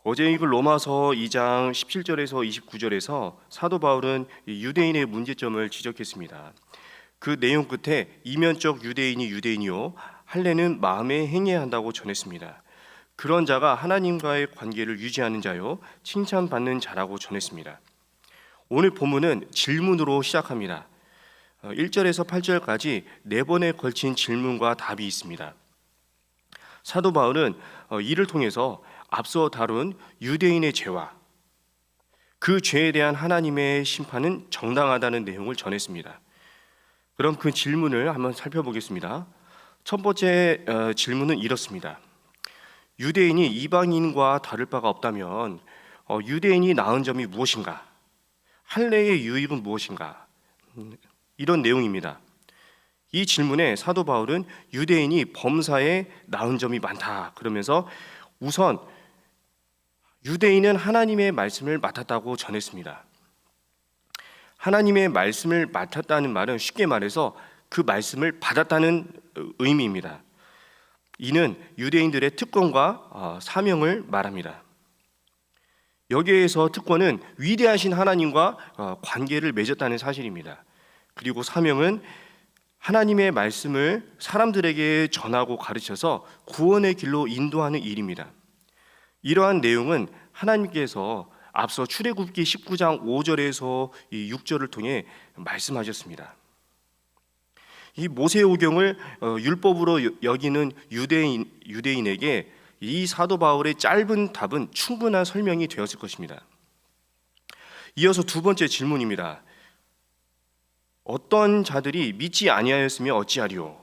어제 읽은 로마서 2장 17절에서 29절에서 사도 바울은 유대인의 문제점을 지적했습니다. 그 내용 끝에 이면적 유대인이 유대인이요 할례는 마음에 행해야 한다고 전했습니다. 그런 자가 하나님과의 관계를 유지하는 자요 칭찬받는 자라고 전했습니다. 오늘 본문은 질문으로 시작합니다. 1절에서 8절까지 4번에 걸친 질문과 답이 있습니다. 사도 바울은 이를 통해서 앞서 다룬 유대인의 죄와 그 죄에 대한 하나님의 심판은 정당하다는 내용을 전했습니다. 그럼 그 질문을 한번 살펴보겠습니다. 첫 번째 질문은 이렇습니다. 유대인이 이방인과 다를 바가 없다면 유대인이 나은 점이 무엇인가? 할례의 유익은 무엇인가? 이런 내용입니다. 이 질문에 사도 바울은 유대인이 범사에 나은 점이 많다 그러면서 우선 유대인은 하나님의 말씀을 맡았다고 전했습니다. 하나님의 말씀을 맡았다는 말은 쉽게 말해서 그 말씀을 받았다는 의미입니다. 이는 유대인들의 특권과 사명을 말합니다. 여기에서 특권은 위대하신 하나님과 관계를 맺었다는 사실입니다. 그리고 사명은 하나님의 말씀을 사람들에게 전하고 가르쳐서 구원의 길로 인도하는 일입니다. 이러한 내용은 하나님께서 앞서 출애굽기 19장 5절에서 6절을 통해 말씀하셨습니다. 이 모세오경을 율법으로 여기는 유대인에게 이 사도 바울의 짧은 답은 충분한 설명이 되었을 것입니다. 이어서 두 번째 질문입니다. 어떤 자들이 믿지 아니하였으며 어찌하리요?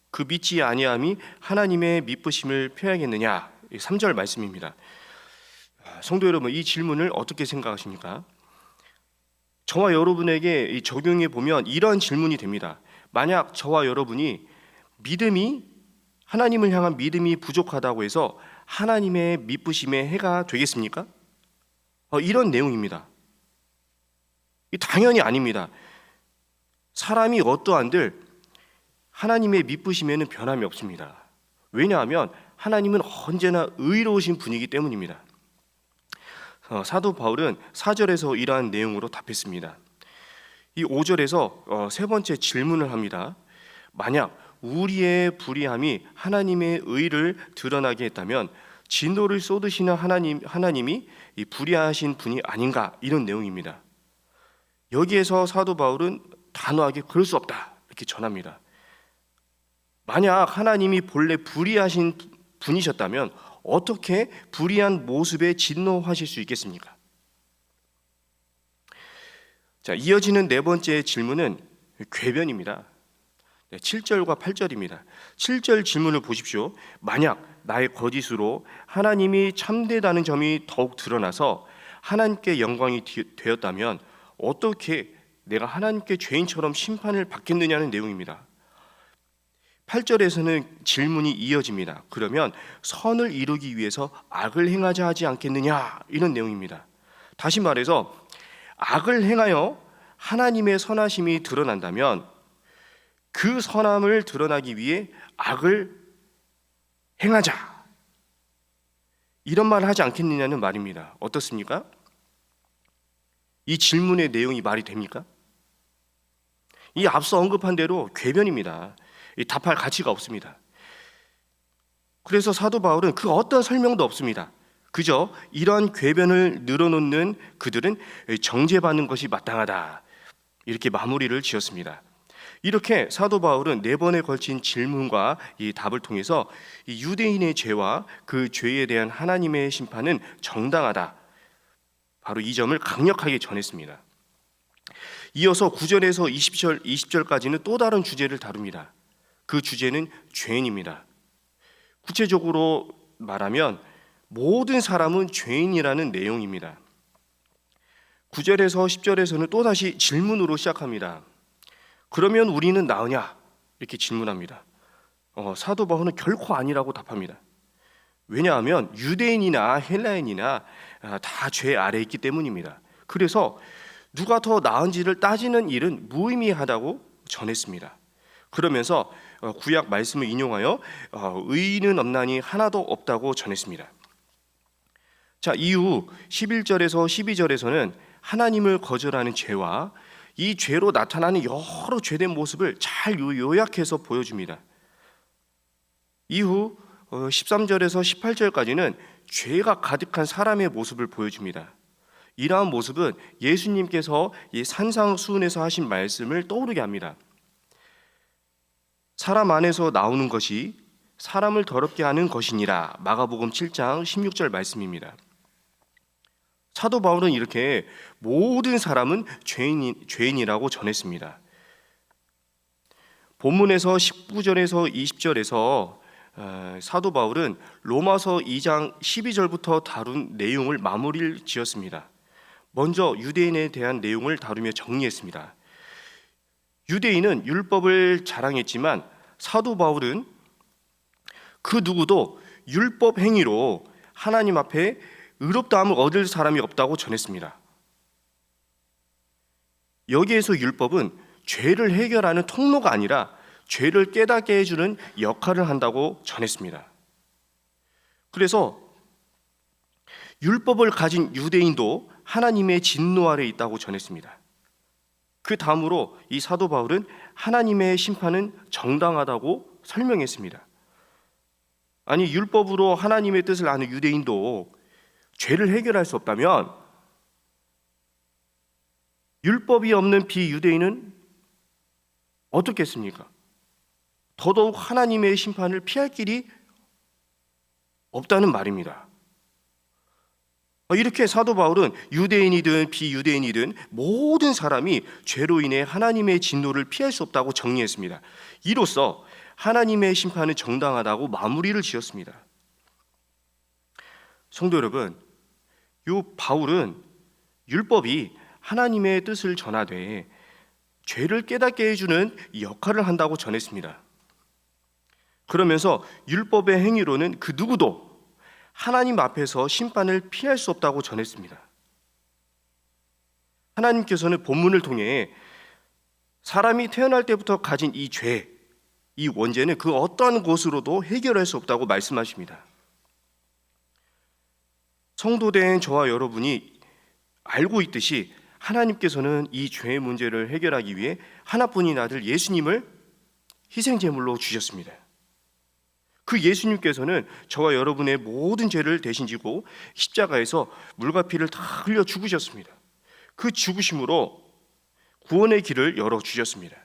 그 믿지 아니함이 하나님의 미쁘심을 표하겠느냐? 3절 말씀입니다. 성도 여러분, 이 질문을 어떻게 생각하십니까? 저와 여러분에게 적용해 보면 이런 질문이 됩니다. 만약 저와 여러분이 하나님을 향한 믿음이 부족하다고 해서 하나님의 미쁘심의 해가 되겠습니까? 이런 내용입니다. 당연히 아닙니다. 사람이 어떠한들 하나님의 미쁘심에는 변함이 없습니다. 왜냐하면 하나님은 언제나 의로우신 분이기 때문입니다. 사도 바울은 4절에서 이러한 내용으로 답했습니다. 이 5절에서 세 번째 질문을 합니다. 만약 우리의 불의함이 하나님의 의를 드러나게 했다면 진노를 쏟으시는 하나님이 이 불의하신 분이 아닌가, 이런 내용입니다. 여기에서 사도 바울은 단호하게 그럴 수 없다 이렇게 전합니다. 만약 하나님이 본래 불의하신 분이셨다면 어떻게 불의한 모습에 진노하실 수 있겠습니까? 자, 이어지는 네 번째 질문은 궤변입니다. 7절과 8절입니다. 7절 질문을 보십시오. 만약 나의 거짓으로 하나님이 참되다는 점이 더욱 드러나서 하나님께 영광이 되었다면 어떻게 내가 하나님께 죄인처럼 심판을 받겠느냐는 내용입니다. 8절에서는 질문이 이어집니다. 그러면 선을 이루기 위해서 악을 행하자 하지 않겠느냐, 이런 내용입니다. 다시 말해서 악을 행하여 하나님의 선하심이 드러난다면 그 선함을 드러나기 위해 악을 행하자, 이런 말을 하지 않겠느냐는 말입니다. 어떻습니까? 이 질문의 내용이 말이 됩니까? 이 앞서 언급한 대로 궤변입니다. 답할 가치가 없습니다. 그래서 사도 바울은 그 어떤 설명도 없습니다. 그저 이런 궤변을 늘어놓는 그들은 정죄받는 것이 마땅하다, 이렇게 마무리를 지었습니다. 이렇게 사도 바울은 4번에 걸친 질문과 이 답을 통해서 이 유대인의 죄와 그 죄에 대한 하나님의 심판은 정당하다, 바로 이 점을 강력하게 전했습니다. 이어서 9절에서 20절까지는 또 다른 주제를 다룹니다. 그 주제는 죄인입니다. 구체적으로 말하면 모든 사람은 죄인이라는 내용입니다. 9절에서 10절에서는 또다시 질문으로 시작합니다. 그러면 우리는 나으냐? 이렇게 질문합니다. 사도 바울은 결코 아니라고 답합니다. 왜냐하면 유대인이나 헬라인이나 다 죄 아래에 있기 때문입니다. 그래서 누가 더 나은지를 따지는 일은 무의미하다고 전했습니다. 그러면서 구약 말씀을 인용하여 의인은 없나니 하나도 없다고 전했습니다. 자, 이후 11절에서 12절에서는 하나님을 거절하는 죄와 이 죄로 나타나는 여러 죄된 모습을 잘 요약해서 보여줍니다. 이후 13절에서 18절까지는 죄가 가득한 사람의 모습을 보여줍니다. 이러한 모습은 예수님께서 이 산상수훈에서 하신 말씀을 떠오르게 합니다. 사람 안에서 나오는 것이 사람을 더럽게 하는 것이니라. 마가복음 7장 16절 말씀입니다. 사도 바울은 이렇게 모든 사람은 죄인이라고 전했습니다. 본문에서 19절에서 20절에서 사도 바울은 로마서 2장 12절부터 다룬 내용을 마무리를 지었습니다. 먼저 유대인에 대한 내용을 다루며 정리했습니다. 유대인은 율법을 자랑했지만 사도 바울은 그 누구도 율법 행위로 하나님 앞에 의롭다함을 얻을 사람이 없다고 전했습니다. 여기에서 율법은 죄를 해결하는 통로가 아니라 죄를 깨닫게 해주는 역할을 한다고 전했습니다. 그래서 율법을 가진 유대인도 하나님의 진노 아래 있다고 전했습니다. 그 다음으로 이 사도 바울은 하나님의 심판은 정당하다고 설명했습니다. 아니, 율법으로 하나님의 뜻을 아는 유대인도 죄를 해결할 수 없다면 율법이 없는 비유대인은 어떻겠습니까? 더더욱 하나님의 심판을 피할 길이 없다는 말입니다. 이렇게 사도 바울은 유대인이든 비유대인이든 모든 사람이 죄로 인해 하나님의 진노를 피할 수 없다고 정리했습니다. 이로써 하나님의 심판은 정당하다고 마무리를 지었습니다. 성도 여러분, 이 바울은 율법이 하나님의 뜻을 전하되 죄를 깨닫게 해주는 역할을 한다고 전했습니다. 그러면서 율법의 행위로는 그 누구도 하나님 앞에서 심판을 피할 수 없다고 전했습니다. 하나님께서는 본문을 통해 사람이 태어날 때부터 가진 이 죄, 이 원죄는 그 어떠한 것으로도 해결할 수 없다고 말씀하십니다. 성도된 저와 여러분이 알고 있듯이 하나님께서는 이 죄의 문제를 해결하기 위해 하나뿐인 아들 예수님을 희생제물로 주셨습니다. 그 예수님께서는 저와 여러분의 모든 죄를 대신 지고 십자가에서 물과 피를 다 흘려 죽으셨습니다. 그 죽으심으로 구원의 길을 열어주셨습니다.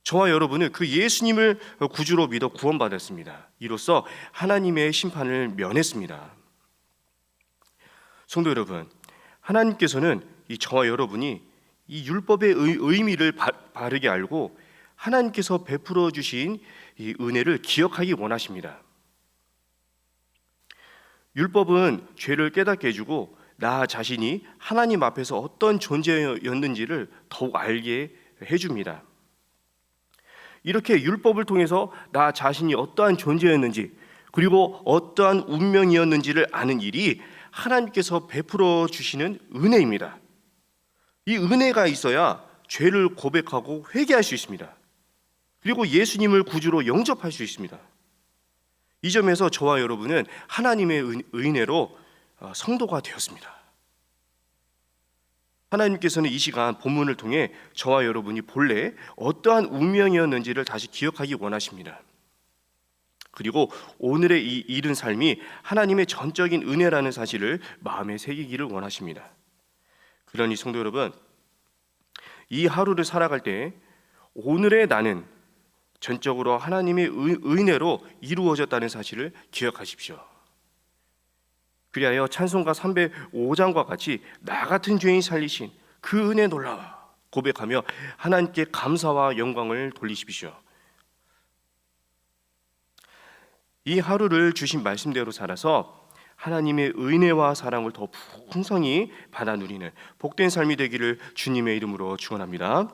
저와 여러분은 그 예수님을 구주로 믿어 구원받았습니다. 이로써 하나님의 심판을 면했습니다. 성도 여러분, 하나님께서는 이 저와 여러분이 이 율법의 의미를 바르게 알고 하나님께서 베풀어 주신 이 은혜를 기억하기 원하십니다. 율법은 죄를 깨닫게 해주고 나 자신이 하나님 앞에서 어떤 존재였는지를 더욱 알게 해줍니다. 이렇게 율법을 통해서 나 자신이 어떠한 존재였는지 그리고 어떠한 운명이었는지를 아는 일이 하나님께서 베풀어 주시는 은혜입니다. 이 은혜가 있어야 죄를 고백하고 회개할 수 있습니다. 그리고 예수님을 구주로 영접할 수 있습니다. 이 점에서 저와 여러분은 하나님의 은혜로 성도가 되었습니다. 하나님께서는 이 시간 본문을 통해 저와 여러분이 본래 어떠한 운명이었는지를 다시 기억하기 원하십니다. 그리고 오늘의 이 이른 삶이 하나님의 전적인 은혜라는 사실을 마음에 새기기를 원하십니다. 그러니 성도 여러분, 이 하루를 살아갈 때 오늘의 나는 전적으로 하나님의 은혜로 이루어졌다는 사실을 기억하십시오. 그리하여 찬송가 305장과 같이 나 같은 죄인 살리신 그 은혜 놀라워 고백하며 하나님께 감사와 영광을 돌리십시오. 이 하루를 주신 말씀대로 살아서 하나님의 은혜와 사랑을 더 풍성히 받아 누리는 복된 삶이 되기를 주님의 이름으로 축원합니다.